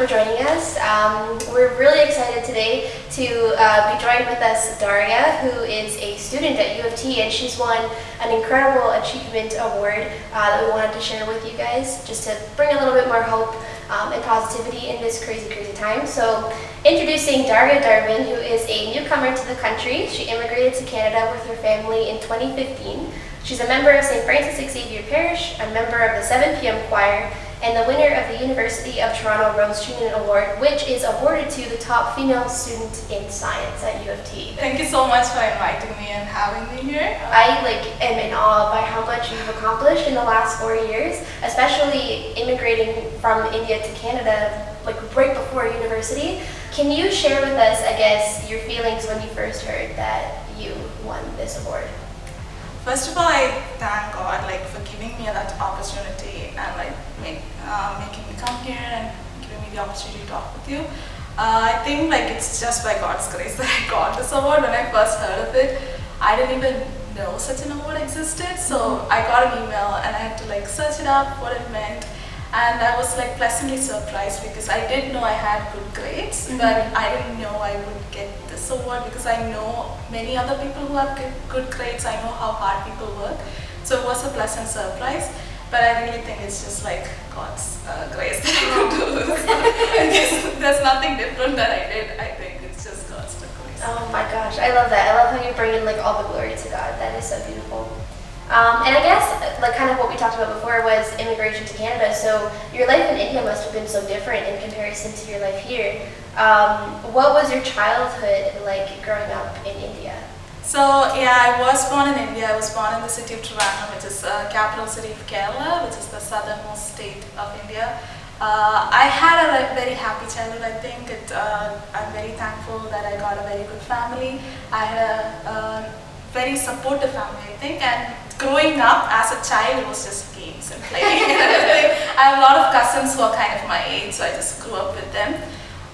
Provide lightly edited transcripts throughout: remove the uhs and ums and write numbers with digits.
for joining us. We're really excited today to be joined with us Dariya, who is a student at U of T, and she's won an incredible achievement award that we wanted to share with you guys, just to bring a little bit more hope and positivity in this crazy time. So, introducing Dariya Darvin, who is a newcomer to the country. She immigrated to Canada with her family in 2015. She's a member of St. Francis Xavier Parish, a member of the 7 p.m. choir, and the winner of the University of Toronto Rose Sheinin Award, which is awarded to the top female student in science at U of T. Thank you so much for inviting me and having me here. I am in awe by how much you've accomplished in the last 4 years, especially immigrating from India to Canada, right before university. Can you share with us, I guess, your feelings when you first heard that you won this award? First of all, I thank God for giving me that opportunity and making me come here and giving me the opportunity to talk with you. I think it's just by God's grace that I got this award. When I first heard of it, I didn't even know such an award existed. So I got an email and I had to search it up, what it meant. And I was pleasantly surprised because I did know I had good grades, but I didn't know I would get this award because I know many other people who have good grades. I know how hard people work. So it was a pleasant surprise, but I really think it's just God's grace that I could do this. There's nothing different that I did. I think it's just God's grace. Oh my gosh, I love that. I love how you bring in all the glory to God. That is so beautiful. And I guess, kind of what we talked about before was immigration to Canada. So your life in India must have been so different in comparison to your life here. What was your childhood like growing up in India? So yeah, I was born in India. I was born in the city of Darvin, which is the capital city of Kerala, which is the southernmost state of India. I had a very happy childhood. I think I'm very thankful that I got a very good family. I had a very supportive family, I think, and growing up as a child, it was just games and playing and everything. I have a lot of cousins who are kind of my age, so I just grew up with them.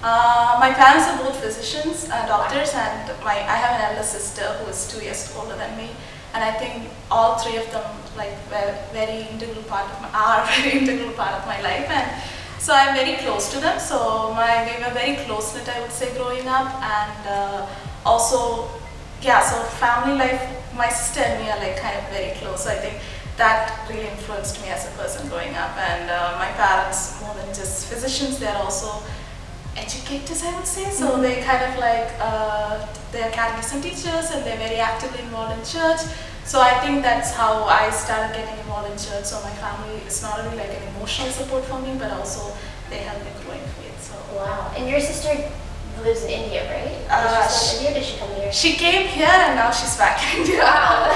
My parents are both physicians, doctors, and I have an elder sister who is 2 years older than me, and I think all three of them were very integral part of my life, and so I'm very close to them. So we were very close knit, I would say, growing up, and also. Yeah, so family life, my sister and me are kind of very close. So I think that really influenced me as a person growing up. And my parents, more than just physicians, they're also educators, I would say. So they kind of they're catechism teachers and they're very actively involved in church. So I think that's how I started getting involved in church. So my family is not only an emotional support for me, but also they help me grow in faith. So wow. And your sister lives in India, right? Did she come to India? Did she come here? She came here and now she's back in India. Wow.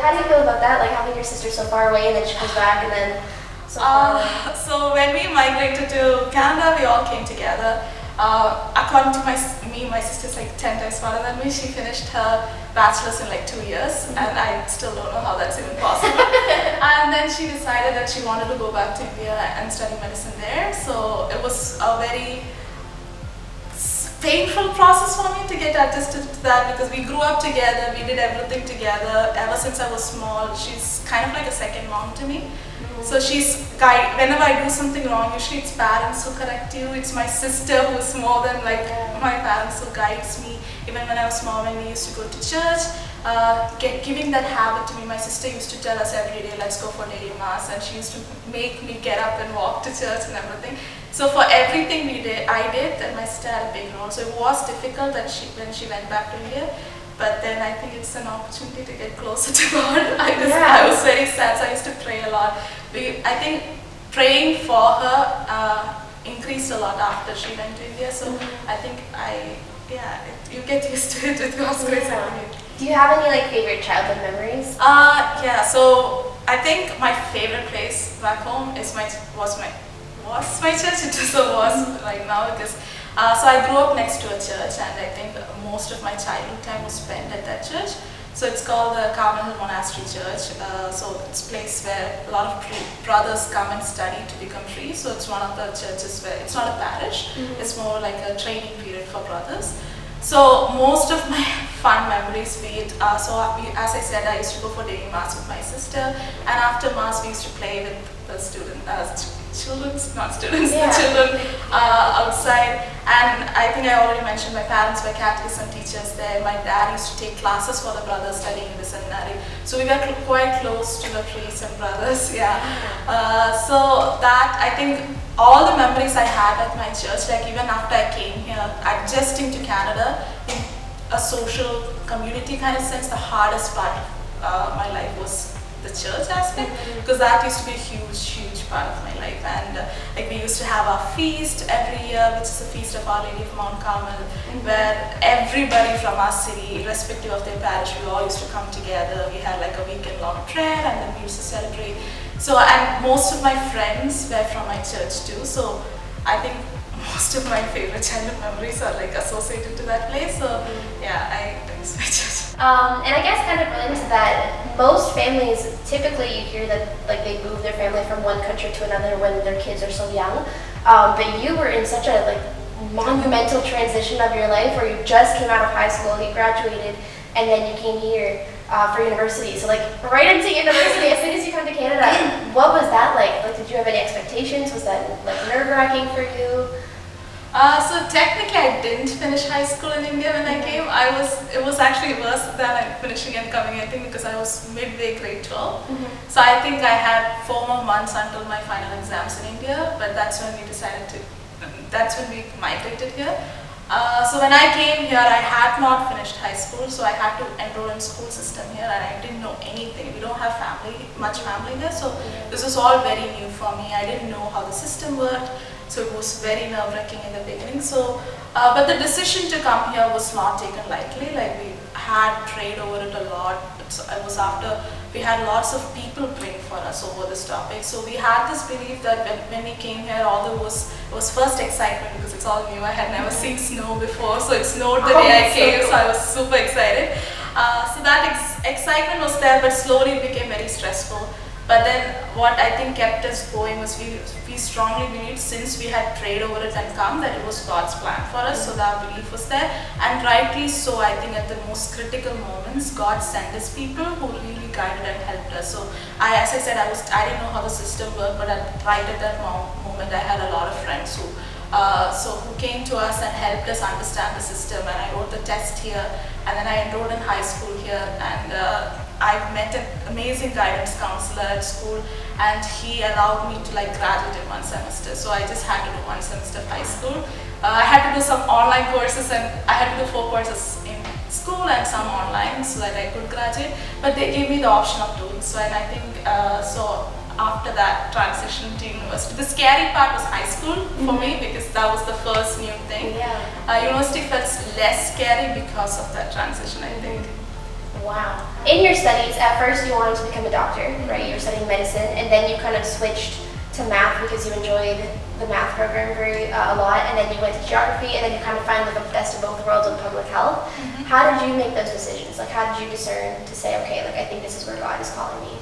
How do you feel about that? Having your sister so far away and then she comes back and then so far away? So when we migrated to Canada, we all came together. According to my sister's 10 times smarter than me. She finished her bachelor's in 2 years, and I still don't know how that's even possible. And then she decided that she wanted to go back to India and study medicine there. So it was a very painful process for me to get adjusted to that because we grew up together, we did everything together ever since I was small. She's kind of like a second mom to me. So she's whenever I do something wrong, usually it's parents who correct you. It's my sister who's more than my parents who guides me. Even when I was small, when we used to go to church, giving that habit to me, my sister used to tell us every day, let's go for daily mass, and she used to make me get up and walk to church and everything. So for everything I did, and my sister had a big role. So it was difficult that when she went back to India, but then I think it's an opportunity to get closer to God. I was very sad, so I used to pray a lot. I think praying for her increased a lot after she went to India. So I think you get used to it with God's grace. Do you have any favorite childhood memories? Yeah. So I think my favorite place back home was my church. It still was right now because so I grew up next to a church, and I think most of my childhood time was spent at that church. So it's called the Carmel Monastery Church. So it's a place where a lot of brothers come and study to become priests. So it's one of the churches where it's not a parish. It's more like a training period for brothers. So most of my fun memories, be it, as I said, I used to go for daily mass with my sister, and after mass we used to play with the children outside. And I think I already mentioned my parents were catechism teachers there. My dad used to take classes for the brothers studying in the seminary. So we were quite close to the priests and brothers, yeah. So that, I think, all the memories I had at my church, like even after I came here, adjusting to Canada in a social community kind of sense, the hardest part of my life was the church aspect, because that used to be a huge part of my life. And like we used to have our feast every year, which is the feast of Our Lady of Mount Carmel, where everybody from our city, irrespective of their parish, we all used to come together. We had like a weekend long prayer, and then we used to celebrate. So, and most of my friends were from my church too, so I think most of my favorite childhood memories are like associated to that place. So yeah, I miss my church. And I guess kind of related to that, most families, typically you hear that like they move their family from one country to another when their kids are so young. But you were in such a like monumental transition of your life where you just came out of high school, you graduated, and then you came here for university. So like right into university, as soon as you come to Canada, what was that like? Like, did you have any expectations? Was that like nerve-wracking for you? So technically I didn't finish high school in India when I came. It was actually worse than finishing and coming, I think, because I was midway grade 12. So I think I had 4 more months until my final exams in India, but that's when we migrated here. So when I came here, I had not finished high school, so I had to enroll in school system here, and I didn't know anything. We don't have much family here, so this was all very new for me. I didn't know how the system worked. So it was very nerve-wracking in the beginning. So, but the decision to come here was not taken lightly. Like we had prayed over it a lot. It was after we had lots of people praying for us over this topic. So we had this belief that when we came here, it was first excitement because it's all new. I had never seen snow before, so it snowed the day I came. So I was super excited. So that excitement was there, but slowly it became very stressful. But then what I think kept us going was we strongly believed, since we had prayed over it and come, that it was God's plan for us, so that belief was there. And rightly so, I think at the most critical moments, God sent us people who really guided and helped us. So as I said, I didn't know how the system worked, but right at that moment, I had a lot of friends who came to us and helped us understand the system. And I wrote the test here, and then I enrolled in high school here, and I met an amazing guidance counselor at school, and he allowed me to like graduate in 1 semester. So I just had to do 1 semester of high school. I had to do some online courses, and I had to do 4 courses in school and some online so that I could graduate. But they gave me the option of doing so, and I think so. After that transition to university, the scary part was high school for me, because that was the first new thing. University felt less scary because of that transition, I think. Wow. In your studies, at first you wanted to become a doctor, right? You were studying medicine, and then you kind of switched to math because you enjoyed the math program a lot, and then you went to geography, and then you kind of found the best of both worlds in public health. How did you make those decisions? Like, how did you discern to say, okay, like I think this is where God is calling me?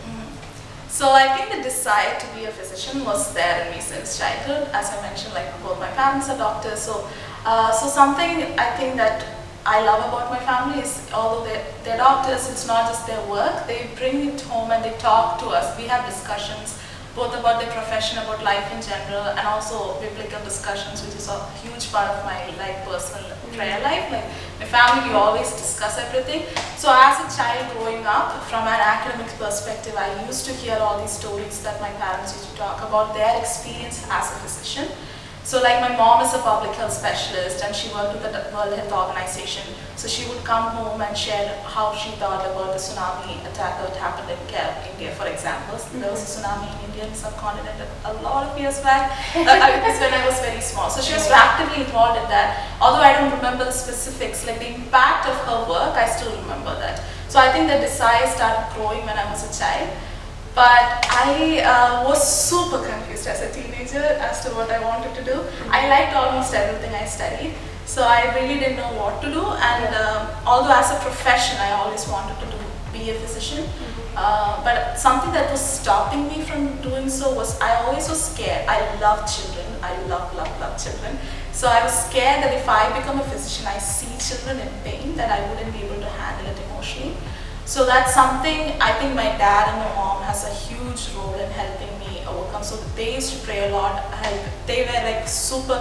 So I think the desire to be a physician was there in me since childhood. As I mentioned, like both my parents are doctors, so something I think that I love about my family is, although they're doctors, it's not just their work. They bring it home and they talk to us. We have discussions both about their profession, about life in general, and also biblical discussions, which is a huge part of my personal prayer life. Like my family, we always discuss everything. So as a child growing up, from an academic perspective, I used to hear all these stories that my parents used to talk about their experience as a physician. So like my mom is a public health specialist, and she worked with the World Health Organization. So she would come home and share how she thought about the tsunami attack that happened in India, for example. There was a tsunami in Indian subcontinent a lot of years back. It's when I was very small. So she was actively involved in that. Although I don't remember the specifics, like the impact of her work, I still remember that. So I think the desire started growing when I was a child. But I was super confused as a teenager as to what I wanted to do. I liked almost everything I studied, so I really didn't know what to do. And although as a profession I always wanted to be a physician, but something that was stopping me from doing so was I always was scared. I love children. I love children. So So I was scared that if I become a physician, I see children in pain, that I wouldn't be able to handle it emotionally. So that's something I think my dad and my mom has a huge role in helping me overcome. So they used to pray a lot. They were like super,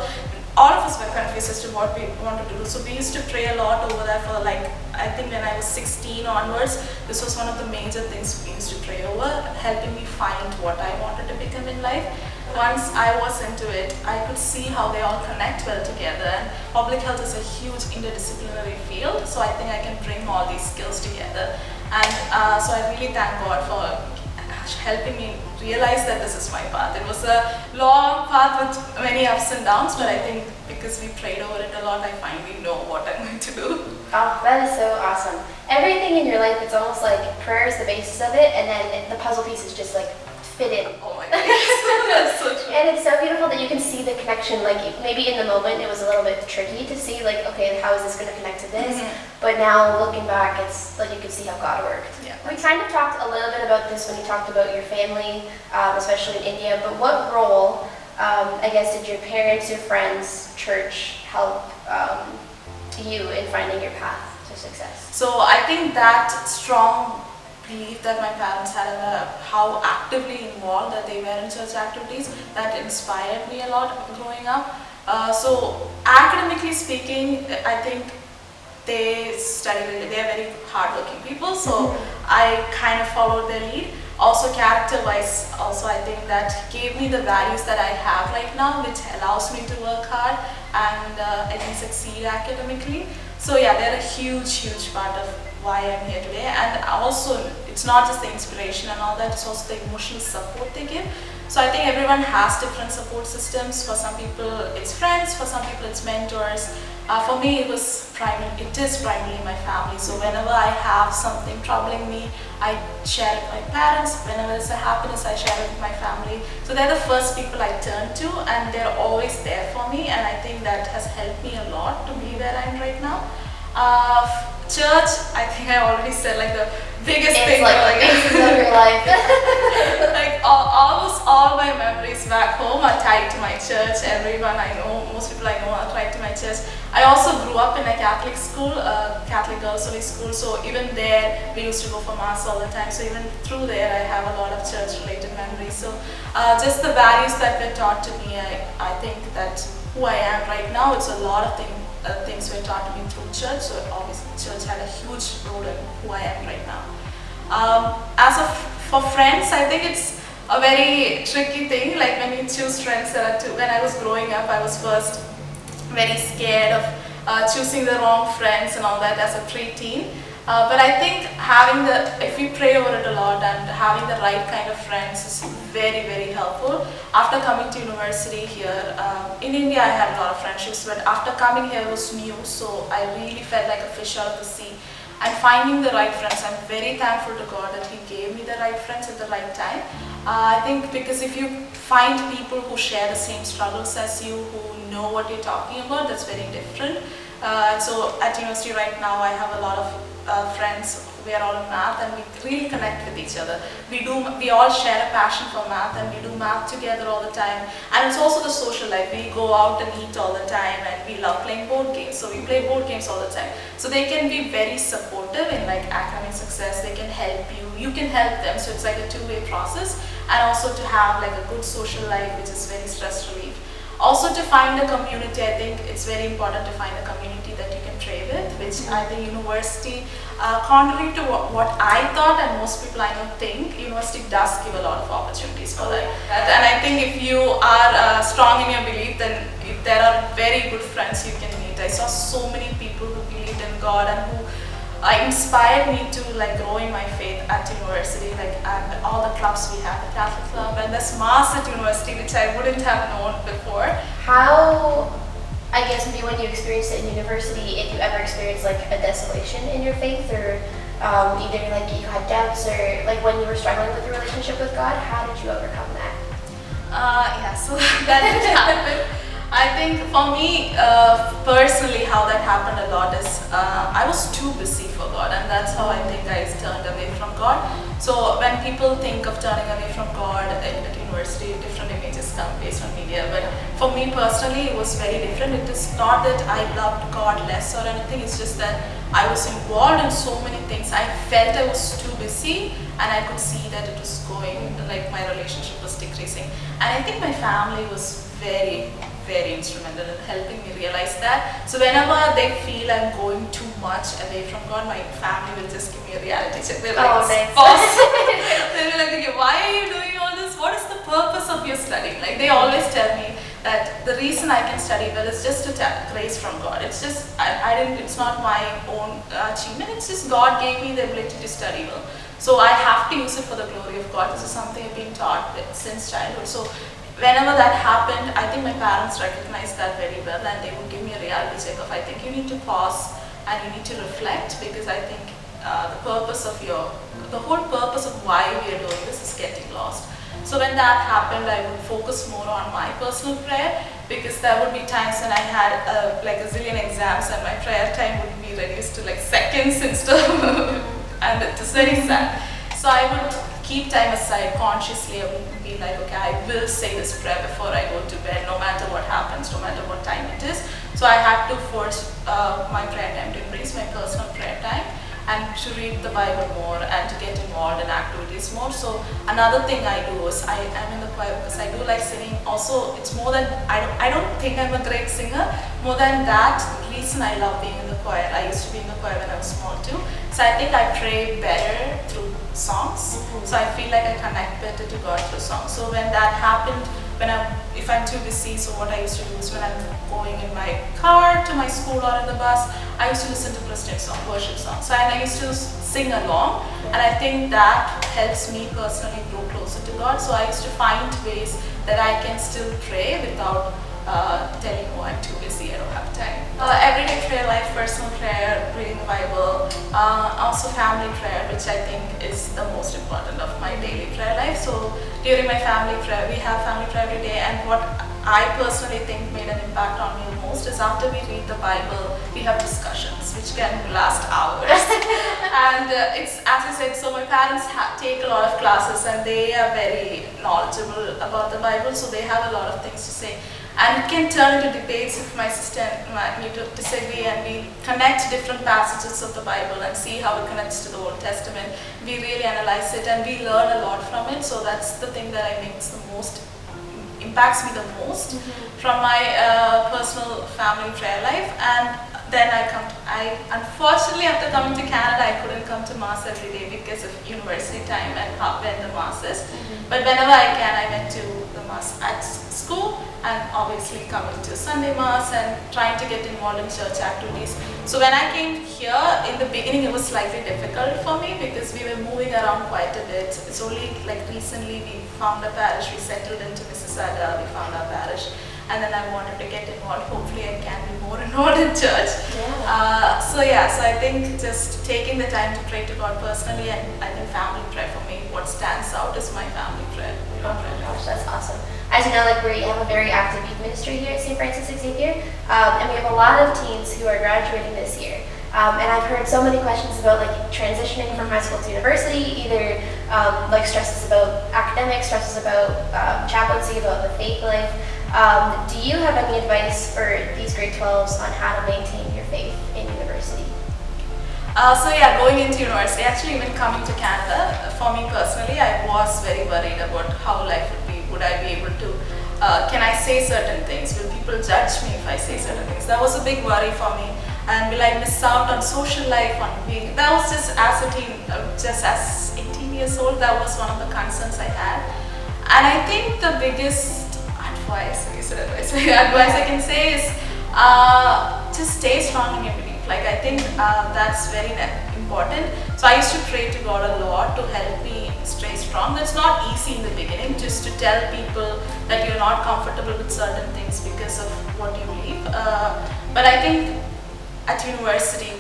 all of us were confused as to what we wanted to do. So we used to pray a lot over there for like, I think when I was 16 onwards, this was one of the major things we used to pray over, helping me find what I wanted to become in life. Once I was into it, I could see how they all connect well together, and public health is a huge interdisciplinary field, so I think I can bring all these skills together. And so I really thank God for helping me realize that this is my path. It was a long path with many ups and downs, but I think because we prayed over it a lot, I finally know what I'm going to do. Oh, that is so awesome. Everything in your life, it's almost like prayer is the basis of it, and then the puzzle pieces just like fit in. Oh my goodness, that's so true. And it's so beautiful that you can see the connection. Like maybe in the moment it was a little bit tricky to see, like, okay, how is this going to connect to this? But now looking back, it's like you can see how God worked. Yeah. We kind of talked a little bit about this when you talked about your family, especially in India. But what role, I guess, did your parents, your friends, church help you in finding your path to success? So I think that strong belief that my parents had and how actively involved that they were in church activities, that inspired me a lot growing up. So academically speaking, I think they are very hardworking people, so I kind of followed their lead. Also character-wise, also I think that gave me the values that I have right now, which allows me to work hard and I think succeed academically. So yeah, they're a huge part of why I'm here today. And also, it's not just the inspiration and all that, it's also the emotional support they give. So I think everyone has different support systems. For some people it's friends, for some people it's mentors. For me it is primarily my family. So whenever I have something troubling me, I share it with my parents. Whenever it's a happiness, I share it with my family. So they're the first people I turn to, and they're always there for me, and I think that has helped me a lot to be where I am right now. Church, I think I already said like the biggest thing. It's like the basis of your life. Like almost all my memories back home are tied to my church. Everyone I know, most people I know are tied to my church. I also grew up in a Catholic school, Catholic girls' only school, so even there we used to go for mass all the time. So even through there I have a lot of church-related memories. So just the values that were taught to me, I think that who I am right now, it's a lot of things were taught to me through church. So obviously church had a huge role in who I am right now. For friends, I think it's a very tricky thing. Like when you choose friends, when I was growing up, I was first very scared of choosing the wrong friends and all that as a preteen. But I think if we pray over it a lot and having the right kind of friends is very helpful. After coming to university here, in India I had a lot of friendships, but after coming here it was new, so I really felt like a fish out of the sea. And finding the right friends, I'm very thankful to God that He gave me the right friends at the right time. I think because if you find people who share the same struggles as you, who know what you're talking about, that's very different. So at university right now, I have a lot of friends. We are all in math and we really connect with each other. We all share a passion for math and we do math together all the time. And it's also the social life. We go out and eat all the time and we love playing board games. So we play board games all the time. So they can be very supportive in like academic success. They can help you. You can help them. So it's like a two-way process. And also to have like a good social life, which is very stress relief. Also to find a community, I think it's very important to find a community that you can pray with, which I think university, contrary to what I thought and most people I know think, university does give a lot of opportunities for that. And I think if you are strong in your belief, then there are very good friends you can meet. I saw so many people who believed in God and who inspired me to like grow in my faith at university, like and all the clubs we have, the Catholic club and this mass at university, which I wouldn't have known before. How, I guess maybe when you experienced it in university, if you ever experienced like a desolation in your faith, or either like you had doubts, or like when you were struggling with your relationship with God, how did you overcome that? Yeah, so that did happen. I think for me, personally, how that happened a lot is I was too busy for God, and that's how I think I turned away from God. So when people think of turning away from God at university, different images come based on media. But for me personally, it was very different. It is not that I loved God less or anything. It's just that I was involved in so many things. I felt I was too busy, and I could see that it was going, like my relationship was decreasing. And I think my family was very, very instrumental in helping me realize that. So whenever they feel I'm going too much away from God, my family will just give me a reality check. They're like, nice. pause. They'll be like, okay, why are you doing all this? What is the purpose of your studying? Like they always tell me that the reason I can study well is just to grace from God. It's just, I didn't, it's not my own achievement. It's just God gave me the ability to study well. So I have to use it for the glory of God. This is something I've been taught since childhood. So whenever that happened, I think my parents recognized that very well, and they would give me a reality check of, I think you need to pause and you need to reflect, because I think the whole purpose of why we are doing this is getting lost. So when that happened, I would focus more on my personal prayer, because there would be times when I had like a zillion exams and my prayer time would be reduced to like seconds instead of, and it was very sad. So I would keep time aside consciously. I would be like, okay, I will say this prayer before I go to bed, no matter what happens, no matter what time it is. So I had to force my prayer time to embrace my personal prayer time, and to read the Bible more and to get involved in activities more. So another thing I do is I am in the choir because I do like singing. Also, it's more than, I don't think I'm a great singer. More than that, the reason I love being in the choir, I used to be in the choir when I was small too. So I think I pray better through songs. So I feel like I connect better to God through songs. So when that happened, if I'm too busy, so what I used to do is when I'm going in my car to my school or in the bus, I used to listen to Christian songs, worship songs. So, and I used to sing along, and I think that helps me personally grow closer to God. So I used to find ways that I can still pray without telling, oh, I'm too busy, I don't have time. Everyday prayer life, personal prayer, reading the Bible, also family prayer, which I think is the most important of my daily prayer life. So during my family prayer, we have family prayer every day, and what I personally think made an impact on me the most is after we read the Bible, we have discussions which can last hours. And it's, as I said, so my parents take a lot of classes and they are very knowledgeable about the Bible, so they have a lot of things to say. And it can turn into debates if my sister and me disagree, and we connect different passages of the Bible and see how it connects to the Old Testament. We really analyze it and we learn a lot from it. So that's the thing that impacts me the most from my personal family prayer life. And then I unfortunately, after coming to Canada, I couldn't come to Mass every day because of university time and when the Mass is. But whenever I can, I went to the Mass at school, and obviously coming to Sunday Mass and trying to get involved in church activities. So when I came here, in the beginning it was slightly difficult for me because we were moving around quite a bit. It's only like recently we found a parish, we settled into Mississauga, we found our parish. And then I wanted to get involved. Hopefully I can be more involved in church. So I think just taking the time to pray to God personally, and I think family prayer for me, what stands out is my family prayer. Oh my gosh, that's awesome. As you know, like we have a very active youth ministry here at St. Francis Xavier, and we have a lot of teens who are graduating this year. And I've heard so many questions about like transitioning from high school to university, either like stresses about academics, stresses about chaplaincy, about the faith life. Do you have any advice for these grade 12s on how to maintain your faith in university? Going into university, actually even coming to Canada, for me personally, I was very worried about how life would be. Would I be able to, can I say certain things? Will people judge me if I say certain things? That was a big worry for me. And will I miss out on social life, that was just as 18 years old, that was one of the concerns I had. And I think the biggest advice I can say is just stay strong in your belief. Like I think that's very important. So I used to pray to God a lot to help me stay strong. That's not easy in the beginning, just to tell people that you're not comfortable with certain things because of what you believe. But I think at university,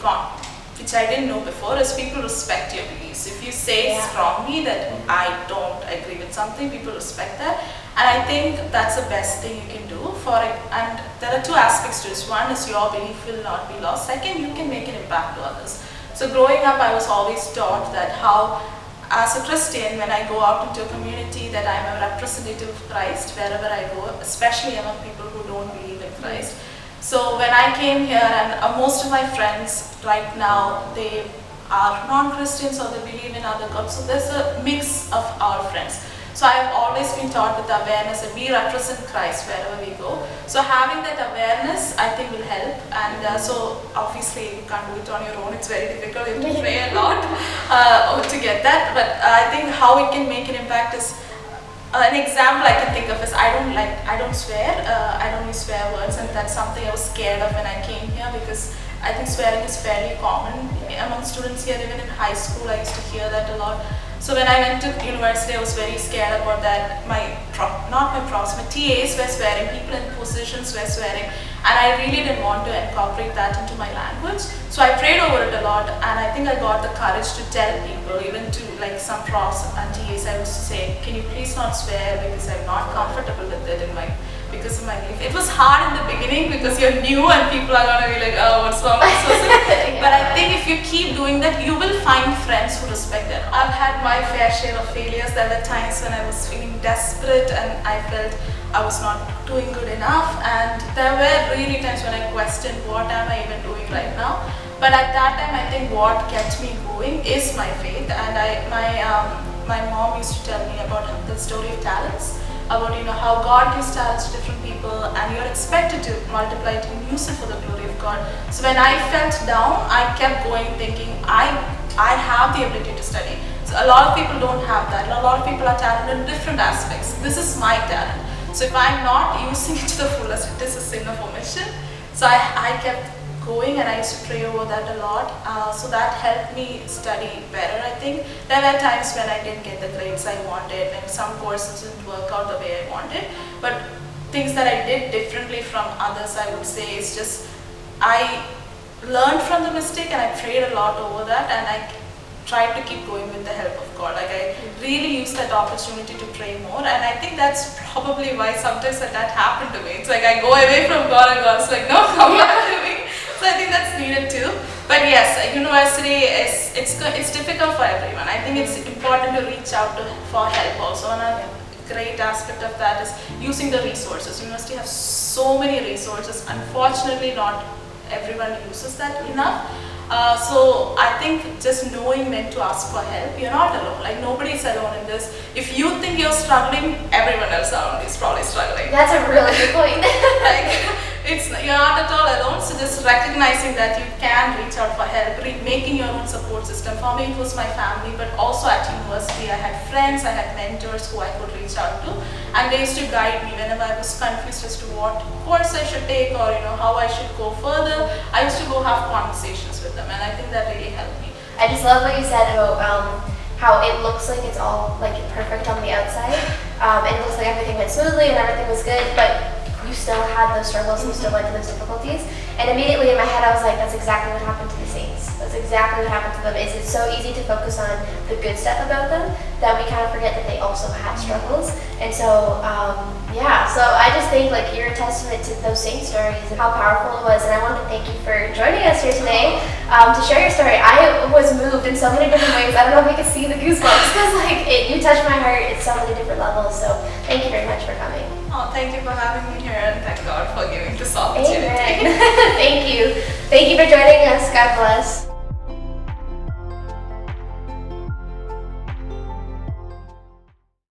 which I didn't know before, is people respect your beliefs. If you say strongly that I don't agree with something, people respect that. And I think that's the best thing you can do for it. And there are two aspects to this. One is your belief will not be lost. Second, you can make an impact to others. So growing up, I was always taught that how as a Christian, when I go out into a community, that I'm a representative of Christ wherever I go, especially among people who don't believe in Christ. So when I came here, and most of my friends right now, they are non-Christians or they believe in other gods. So there's a mix of our friends. So I've always been taught with awareness that we represent Christ wherever we go. So having that awareness, I think, will help. And so obviously you can't do it on your own. It's very difficult. You have to pray a lot to get that. But I think how it can make an impact is, an example I can think of is I don't swear. I don't use swear words, and that's something I was scared of when I came here, because I think swearing is fairly common among students here. Even in high school, I used to hear that a lot. So when I went to university, I was very scared about that. Not my profs, my TAs were swearing, people in positions were swearing, and I really didn't want to incorporate that into my language. So I prayed over it a lot, and I think I got the courage to tell people, even to like some profs and TAs, I was to say, can you please not swear, because I'm not comfortable with it because of my belief. It was hard in the beginning because you're new and people are gonna be like, oh, what's wrong with this person? Yeah. But I think if you keep doing that, you will find friends who respect that. I've had my fair share of failures. There were times when I was feeling desperate and I felt I was not doing good enough, and there were really times when I questioned, what am I even doing right now? But at that time, I think what kept me going is my faith. And my mom used to tell me about the story of talents, about how God gives talents to different people, and you're expected to multiply it and use it for the glory of God. So when I felt down, I kept going, thinking I have the ability to study. So a lot of people don't have that. A lot of people are talented in different aspects. This is my talent. So if I'm not using it to the fullest, it is a sin of omission. So I kept going, and I used to pray over that a lot. So that helped me study better, I think. There were times when I didn't get the grades I wanted, and some courses didn't work out the way I wanted. But things that I did differently from others, I would say, is just I learned from the mistake, and I prayed a lot over that, and I tried to keep going with the help of God. Like I really used that opportunity to pray more, and I think that's probably why sometimes that happened to me. It's like I go away from God, and God's like, no, come back to me. So I think that's needed too. But yes, university it's difficult for everyone. I think it's important to reach out for help also. And a great aspect of that is using the resources. University has so many resources. Unfortunately, not everyone uses that enough. So I think just knowing when to ask for help, you're not alone. Like nobody's alone in this. If you think you're struggling, everyone else around is probably struggling. That's a really good point. You're not at all alone. So just recognizing that you can reach out for help, making your own support system. For me, it was my family, but also at university, I had friends, I had mentors who I could reach out to, and they used to guide me whenever I was confused as to what course I should take, or how I should go further. I used to go have conversations with them, and I think that really helped me. I just love what you said about how it looks like it's all like perfect on the outside, and it looks like everything went smoothly and everything was good, but you still had those struggles and you still went through those difficulties. And immediately in my head I was like, that's exactly what happened to the Saints. That's exactly what happened to them. It's so easy to focus on the good stuff about them that we kind of forget that they also had struggles. And so so I just think like you're a testament to those Saint stories and how powerful it was. And I want to thank you for joining us here today to share your story. I was moved in so many different ways. I don't know if you can see the goosebumps because you touched my heart at so many different levels. So thank you very much for coming. Oh, thank you for having me here, and thank God for giving this opportunity. Amen. Thank you. Thank you for joining us. God bless.